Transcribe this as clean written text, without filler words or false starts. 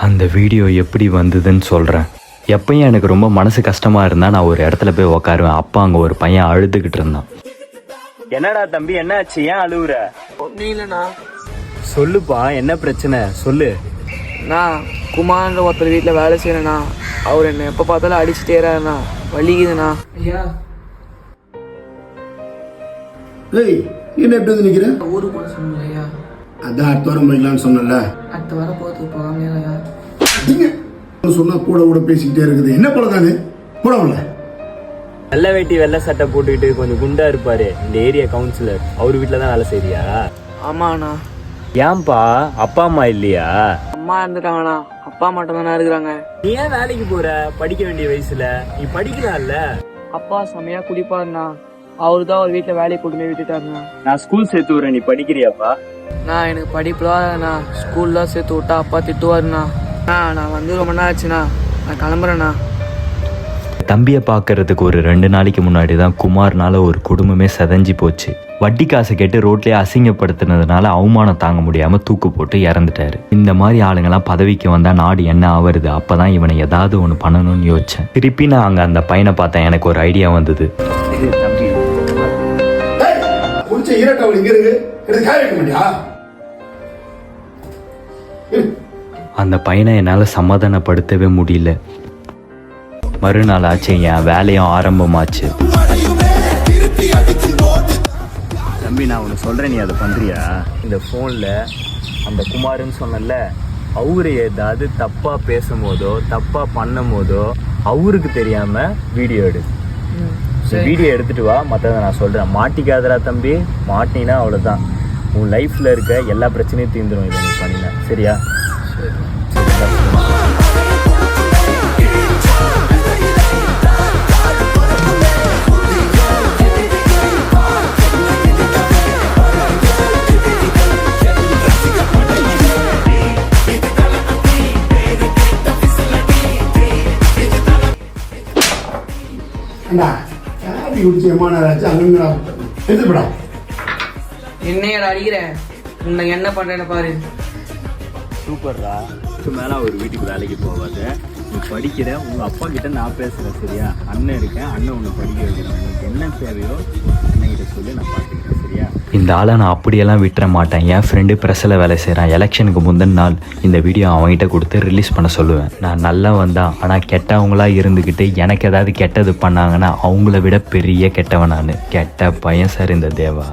அந்த வீடியோ எப்படி வந்ததுன்னு சொல்கிறேன். எப்பயும் எனக்கு ரொம்ப மனசு கஷ்டமாக இருந்தால் நான் ஒரு இடத்துல போய் உக்காருவேன். அப்பா அங்கே ஒரு பையன் அழுதுகிட்டு இருந்தான். என்னடா தம்பி, என்ன ஆச்சு, ஏன் அழுவுற? இல்லைண்ணா. சொல்லுப்பா, என்ன பிரச்சனை சொல்லு. நான் குமார்ன்ற ஒருத்தர் வீட்டில் வேலை செய்யறேண்ணா. அவர் என்ன எப்போ பார்த்தாலும் அடிச்சுட்டே இருக்காருண்ணா. வலிக்குதுண்ணா. ஐயா ஏய், என்ன எப்படி வந்து நிக்கிற? ஊருக்கு போன சொன்னீங்க ஐயா. அதான் அடுத்த வாரம் போய்க்கலான்னு சொன்னல. அடுத்த வாரம் போகிறதுக்கு போகாமையா ஐயா? சொன்னா கூட கூட பேசிக்கிட்டே இருக்குது. என்ன போல தானே போடல. வெள்ளை வேட்டி வெள்ளை சட்டை போட்டுக்கிட்டு கொஞ்சம் குண்டா இருப்பாரு, இந்த ஏரியா கவுன்சிலர். அவர் வீட்டில் தான் வேலை செய்யறியா? ஆமாண்ணா. ஏன்பா, அப்பா அம்மா இல்லையா? அம்மா இருந்துட்டாங்கண்ணா, அப்பா மட்டும் தானே இருக்கிறாங்க. நீ ஏன் வேலைக்கு போற? படிக்க வேண்டிய வயசுல நீ படிக்கலாம்ல. அப்பா செமையா குடிப்பாருண்ணா. அவரு தான் ஒரு வீட்டில் வேலையை கூட்டு போய் விட்டுட்டாருண்ணா. நான் ஸ்கூல் சேர்த்து விடுறேன், நீ படிக்கிறியாப்பா? நான் எனக்கு படிப்புலாம் ஸ்கூல்லாம் சேர்த்து விட்டா அப்பா திட்டுவாருண்ணா. நான் வந்து ரொம்ப நாள் ஆச்சுண்ணா, நான் கிளம்புறேண்ணா. தம்பியை பார்க்கறதுக்கு ஒரு 2 நாளைக்கு முன்னாடி தான் குமார்னால ஒரு குடும்பமே செதஞ்சு போச்சு. வட்டி காசை கேட்டு ரோட்லேயே அசிங்கப்படுத்தினதுனால அவமானம் தாங்க முடியாமல் தூக்கு போட்டு இறந்துட்டாரு. இந்த மாதிரி ஆளுங்கெல்லாம் பதவிக்கு வந்தால் நாடு என்ன ஆவருது? அப்போ தான் இவனை ஏதாவது ஒன்று பண்ணணும்னு யோசித்தேன். திருப்பி நான் அங்கே அந்த பையனை பார்த்தேன். எனக்கு ஒரு ஐடியா வந்தது. அந்த பையனை என்னால் சமாதானப்படுத்தவே முடியல. மறுநாள் ஆச்சு, என் வேலையும் ஆரம்பமாச்சு. தம்பி, நான் ஒன்று சொல்கிறேன், நீ அதை பண்ணுறியா? இந்த ஃபோனில் அந்த குமார்னு சொன்னல, அவரு ஏதாவது தப்பாக பேசும்போதோ தப்பாக பண்ணும் போதோ அவருக்கு தெரியாமல் வீடியோ எடு. வீடியோ எடுத்துகிட்டு வா, மற்றதை நான் சொல்கிறேன். மாட்டிக்காதரா தம்பி, மாட்டினா அவ்வளோதான். உன் லைஃப்பில் இருக்க எல்லா பிரச்சனையும் தீர்ந்துடும் இதை நீ பண்ணினா. சரியா? என்னையடா அடிக்கிறேன், உன்னை என்ன பண்றேன்னு பாரு. சூப்பர்ரா. இதுக்கு மேலே ஒரு வீட்டுக்கு வேலைக்கு போகாது. நீ படிக்கிற, உங்கள் அப்பா கிட்ட நான் பேசுகிறேன். சரியா? அண்ணன் இருக்கேன், அண்ணன் உன்னை படிக்க வைக்கிறேன். உனக்கு என்ன தேவையோ அண்ணன்கிட்ட சொல்லி நான் பார்த்துக்கிறேன். சரியா? இந்த ஆளை நான் அப்படியெல்லாம் விட்டுற மாட்டேன். என் ஃப்ரெண்டு ப்ரெஸ்ஸில் வேலை செய்கிறான். எலெக்ஷனுக்கு முந்தின நாள் இந்த வீடியோ அவங்ககிட்ட கொடுத்து ரிலீஸ் பண்ண சொல்லுவேன். நான் நல்லா வந்தான், ஆனால் கெட்டவங்களா இருந்துக்கிட்டு எனக்கு ஏதாவது கெட்டது பண்ணாங்கன்னா அவங்கள விட பெரிய கெட்டவன் நான். கெட்ட பையன் சார் இந்த தேவா.